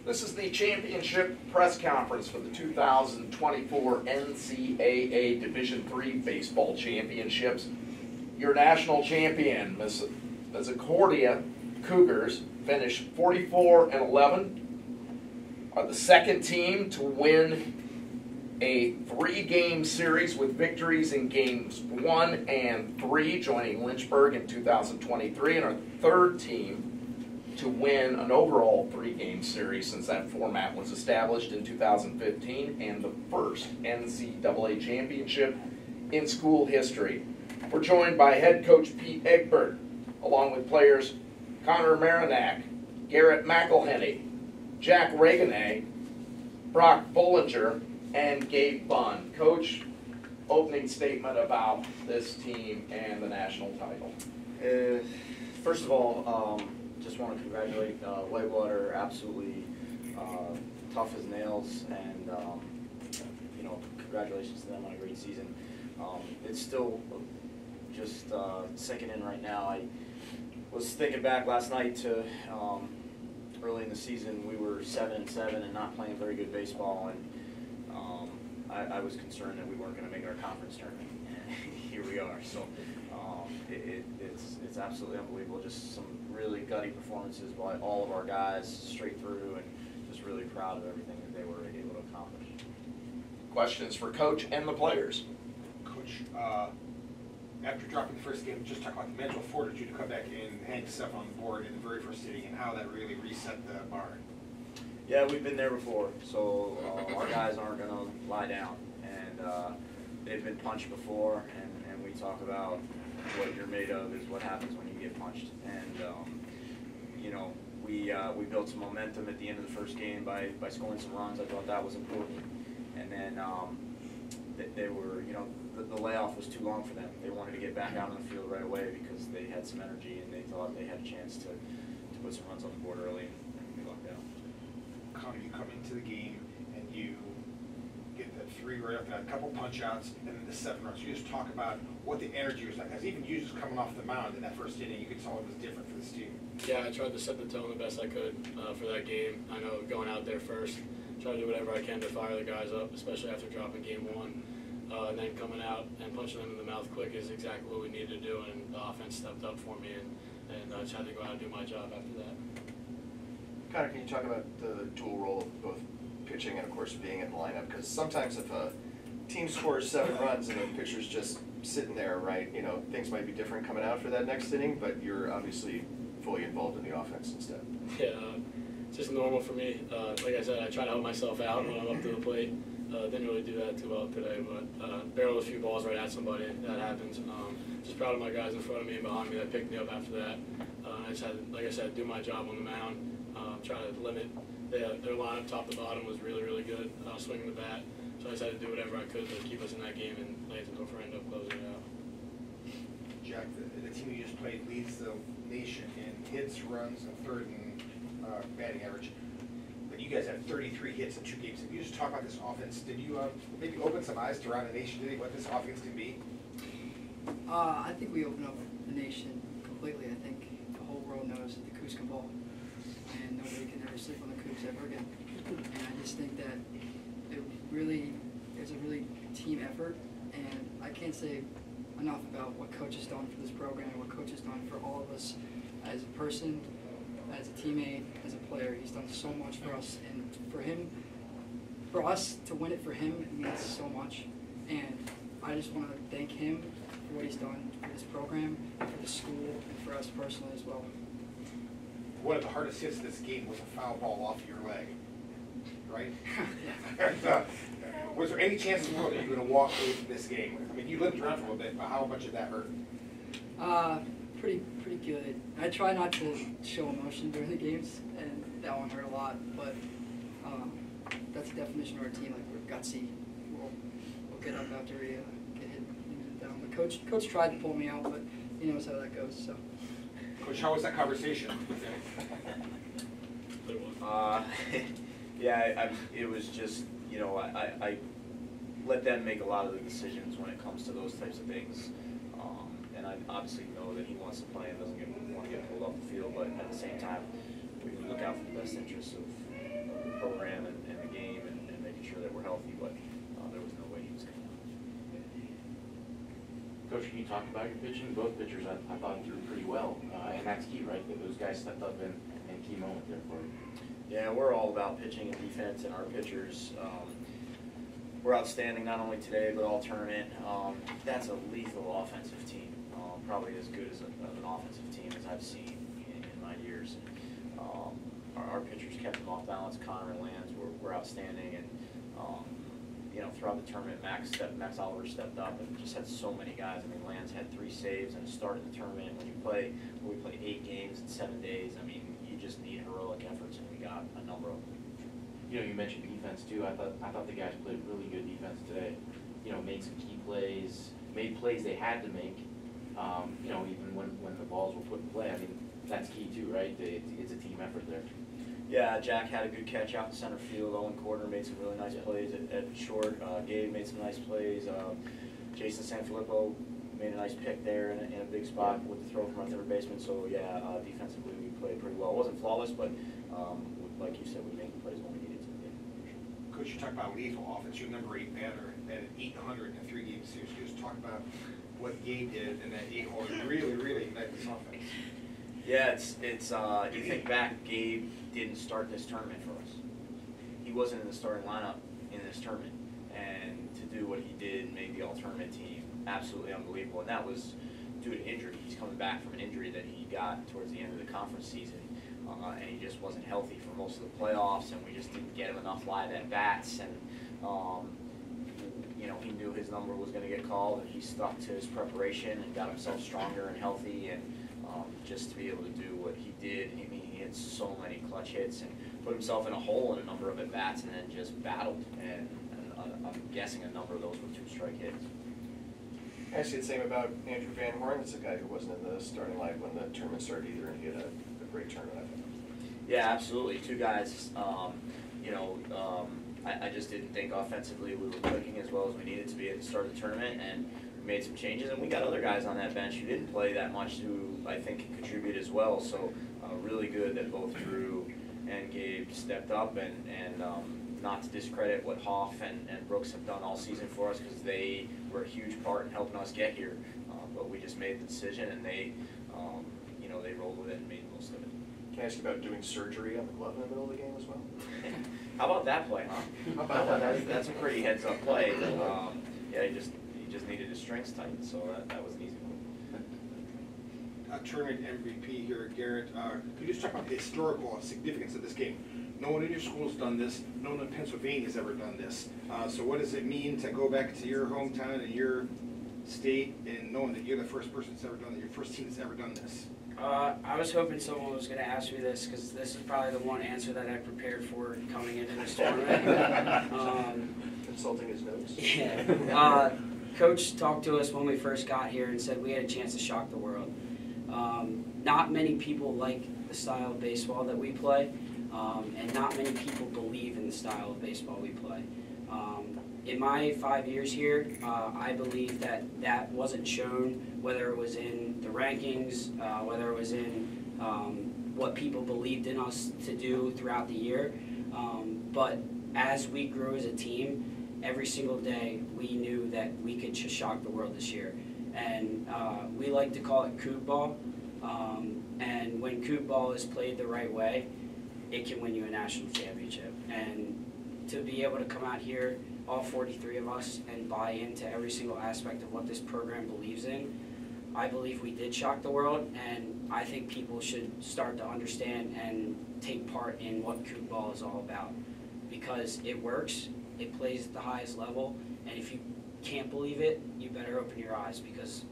This is the championship press conference for the 2024 NCAA Division III Baseball Championships. Your national champion, Misericordia Cougars, finished 44-11. Are the second team to win a 3-game series with victories in games 1 and 3, joining Lynchburg in 2023, and our third team to win an overall 3-game series since that format was established in 2015, and the first NCAA championship in school history. We're joined by head coach Pete Egbert, along with players Connor Marinack, Garrett McElhenney, Jack Reganay, Brock Bollinger, and Gabe Bunn. Coach, opening statement about this team and the national title. First of all, just want to congratulate Whitewater. Absolutely tough as nails, and congratulations to them on a great season. It's still just sinking in right now. I was thinking back last night to early in the season. We were 7-7 and not playing very good baseball, and I was concerned that we weren't going to make our conference tournament. And here we are. So it's absolutely unbelievable. Just some really gutty performances by all of our guys straight through, and just really proud of everything that they were able to accomplish. Questions for Coach and the players? Coach, after dropping the first game, just talk about the mental fortitude to come back and hang stuff on the board in the very first inning, and how that really reset the bar. Yeah, we've been there before, so our guys aren't going to lie down, and they've been punched before, and we talk about what you're made of is what happens when you get punched. And we built some momentum at the end of the first game by scoring some runs. I thought that was important. And then they were, the layoff was too long for them. They wanted to get back out on the field right away because they had some energy and they thought they had a chance to put some runs on the board early, and we lucked out. Connor, you come into the game and you get the 3 right after that, a couple punch outs, and then the 7 runs. You just talk about what the energy was like, because even you just coming off the mound in that first inning, you could tell it was different for this team. Yeah, I tried to set the tone the best I could for that game. I know going out there first, try to do whatever I can to fire the guys up, especially after dropping game 1. And then coming out and punching them in the mouth quick is exactly what we needed to do, and the offense stepped up for me, and I tried to go out and do my job after that. Connor, can you talk about the dual role of both pitching and, of course, being in the lineup? Because sometimes if a team scores 7 runs and the pitcher's just sitting there, right, things might be different coming out for that next inning, but you're obviously fully involved in the offense instead. Yeah, it's just normal for me. Like I said, I try to help myself out when I'm up to the plate. Didn't really do that too well today, but barreled a few balls right at somebody. That happens. Just proud of my guys in front of me and behind me that picked me up after that. I just had to, like I said, do my job on the mound. Try to limit their lineup top to bottom was really, really good. Swinging the bat, so I just had to do whatever I could to keep us in that game and lay it to no for end up closing it out. Jack, the team you just played leads the nation in hits, runs, and third in batting average. But you guys had 33 hits in 2 games. If you just talk about this offense, did you maybe open some eyes to around the nation today what this offense can be? I think we opened up the nation completely. I think the whole world knows that the Cougs can ball, and nobody can ever sleep on the Cougs ever again. And I just think that it's a really team effort, and I can't say enough about what Coach has done for this program and what Coach has done for all of us as a person, as a teammate, as a player. He's done so much for us, and for us to win it for him, it means so much. And I just want to thank him for what he's done for this program, for the school, and for us personally as well. One of the hardest hits of this game was a foul ball off your leg, right? Was there any chance in the world that you were going to walk away from this game? I mean, you limped around for a little bit, but how much did that hurt? Pretty good. I try not to show emotion during the games, and that one hurt a lot. But that's the definition of our team. Like, we're gutsy. We'll get up after we get hit down. But Coach tried to pull me out, but he knows how that goes. So. Coach, how was that conversation? Yeah, it was just, I let them make a lot of the decisions when it comes to those types of things. And I obviously know that he wants to play and doesn't want to get pulled off the field, but at the same time, we look out for the best interests of the program and the game and making sure that we're healthy, but there was no way he was going to. Coach, can you talk about your pitching? Both pitchers, I thought threw pretty well, and that's key, right? That those guys stepped up in key moment there for you. Yeah, we're all about pitching and defense, and our pitchers were outstanding not only today but all tournament. That's a lethal offensive team, probably as good as an offensive team as I've seen in my years. Our pitchers kept them off balance. Connor and Lance were outstanding, and you know, throughout the tournament, Max Oliver stepped up and just had so many guys. I mean, Lance had 3 saves and a start in the tournament. When we play 8 games in 7 days, I mean, you just need heroic efforts, and we got a number of them. You know, you mentioned defense too. I thought the guys played really good defense today. You know, made some key plays, made plays they had to make. You know, even when the balls were put in play. I mean, that's key too, right? It's a team effort there. Yeah, Jack had a good catch out in center field. Owen Corder made some really nice plays at short. Gabe made some nice plays. Jason Sanfilippo made a nice pick there in a big spot with the throw from our third baseman. So yeah, defensively we played pretty well. It wasn't flawless, but like you said, we made the plays when we needed to. Coach, you talk about lethal offense. You're number 8 batter at 800 in a 3-game series. Just talk about what Gabe did in that 8-hole. Really ignite this offense. Yeah, it's you think back, Gabe didn't start this tournament for us. He wasn't in the starting lineup in this tournament, and to do what he did, made the all-tournament team, absolutely unbelievable. And that was due to injury. He's coming back from an injury that he got towards the end of the conference season, and he just wasn't healthy for most of the playoffs, and we just didn't get him enough live at-bats, and you know, he knew his number was going to get called, and he stuck to his preparation and got himself stronger and healthy, and just to be able to do what he did. I mean, he had so many clutch hits and put himself in a hole in a number of at-bats, and then just battled, and I'm guessing a number of those were 2-strike hits. Actually, the same about Andrew Van Horn. That's a guy who wasn't in the starting lineup when the tournament started either, and he had a great tournament, I think. Yeah, absolutely. 2 guys, you know, I just didn't think offensively we were clicking as well as we needed to be at the start of the tournament, and we made some changes, and we got other guys on that bench who didn't play that much who I think can contribute as well. So really good that both Drew and Gabe stepped up, and not to discredit what Hoff and Brooks have done all season for us, because they were a huge part in helping us get here. But we just made the decision, and they, you know, they rolled with it and made the most of it. Can I ask you about doing surgery on the glove in the middle of the game as well? How about that play, huh? How about that? That's a pretty heads-up play. Yeah, he just needed his strings tightened, so that was an easy one. Tournament MVP here, Garrett. Could you just talk about the historical significance of this game? No one in your school's done this. No one in Pennsylvania's ever done this. So what does it mean to go back to your hometown and your state and knowing that you're the first person that's ever done it, your first team that's ever done this? I was hoping someone was going to ask me this, because this is probably the one answer that I prepared for coming into this tournament. Consulting his notes? Yeah. Coach talked to us when we first got here and said we had a chance to shock the world. Not many people like the style of baseball that we play, and not many people believe in the style of baseball we play. In my 5 years here, I believe that wasn't shown, whether it was in the rankings, whether it was in what people believed in us to do throughout the year. But as we grew as a team, every single day we knew that we could just shock the world this year. And we like to call it Coug ball. And when Coug ball is played the right way, it can win you a national championship. And to be able to come out here, all 43 of us, and buy into every single aspect of what this program believes in, I believe we did shock the world, and I think people should start to understand and take part in what Coug ball is all about, because it works, it plays at the highest level, and if you can't believe it, you better open your eyes, because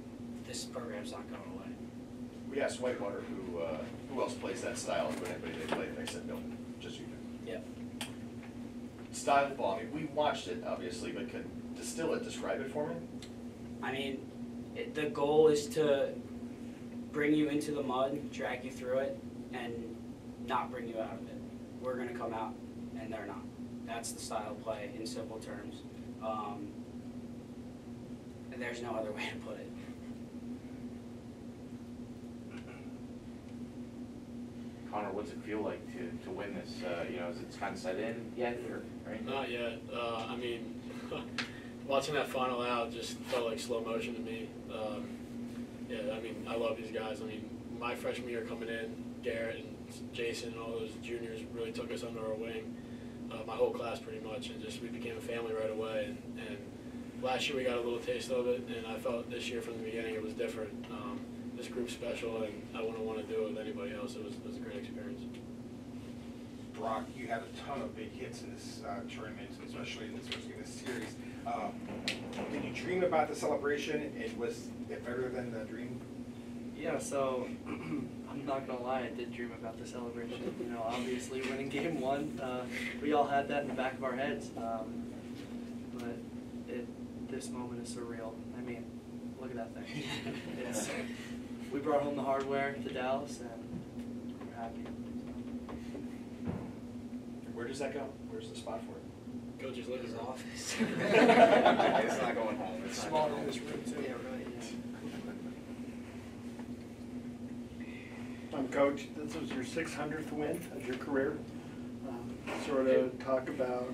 this program's not going away. We asked Whitewater who else plays that style, and anybody they play, and they said no, just you do. Yeah. Style of ball, I mean, we watched it, obviously, but could distill it, describe it for me? I mean, the goal is to bring you into the mud, drag you through it, and not bring you out of it. We're going to come out, and they're not. That's the style of play in simple terms. And there's no other way to put it. Connor, what's it feel like to win this? You know, is it kind of set in yet, or right? Not yet. I mean, watching that final out just felt like slow motion to me. Yeah, I mean, I love these guys. I mean, my freshman year coming in, Garrett and Jason and all those juniors really took us under our wing. My whole class pretty much, and just we became a family right away. And last year we got a little taste of it, and I felt this year from the beginning it was different. This group's special, and I wouldn't want to do it with anybody else. It was a great experience. Brock, you had a ton of big hits in this tournament, especially in this first game of the series. Did you dream about the celebration, and was it better than the dream? Yeah, so I'm not gonna lie, I did dream about the celebration. You know, obviously winning game one, we all had that in the back of our heads. But this moment is surreal. I mean, look at that thing. We brought home the hardware to Dallas, and we're happy. Where does that go? Where's the spot for it? Coach's living room. Office. It's not going home. It's not Smaller going in this home. room too. Yeah, right. Coach, this was your 600th win of your career. Sort of talk about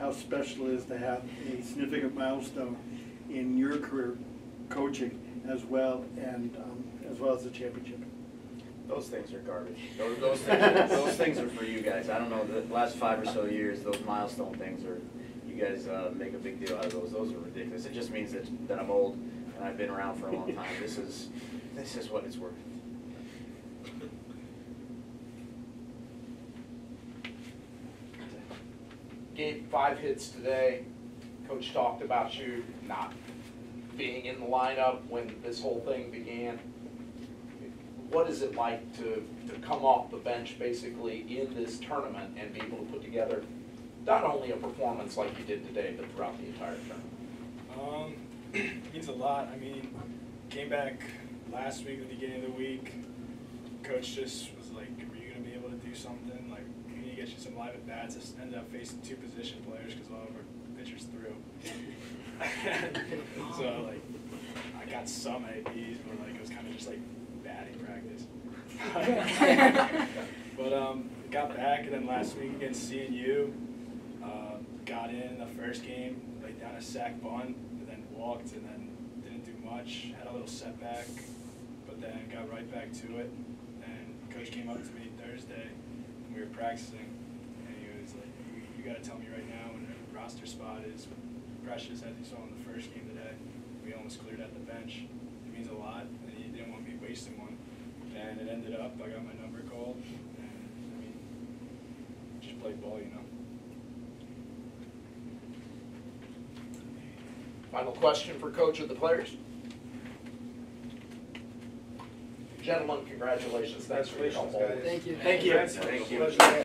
how special it is to have a significant milestone in your career coaching as well, and as well as the championship. Those things are garbage. Those things are for you guys. I don't know, the last 5 or so years, those milestone things are, you guys make a big deal out of those. Those are ridiculous. It just means that I'm old and I've been around for a long time. This is what it's worth. Gave 5 hits today. Coach talked about you not being in the lineup when this whole thing began. What is it like to come off the bench basically in this tournament and be able to put together not only a performance like you did today, but throughout the entire tournament? It means a lot. I mean, came back last week at the beginning of the week. Coach just was like, "Are you going to be able to do something? Like, we need to get you some live at bats." Just ended up facing 2 position players because a lot of our pitchers threw. So like, I got some APs, but like it was kind of just like batting practice. But got back, and then last week against CNU, got in the first game, laid down a sack bunt, and then walked, and then didn't do much. Had a little setback, but then got right back to it. And Coach came up to me Thursday, and we were practicing, and he was like, "You got to tell me right now when the roster spot is precious, as you saw in the first game today. We almost cleared out the bench. It means a lot, and he didn't want me wasting one." And it ended up, I got my number called, and I mean, just played ball, you know. Final question for Coach of the players. Gentlemen, congratulations. Thanks for your help. Congratulations, guys. Thank you. Thank you. Thank you.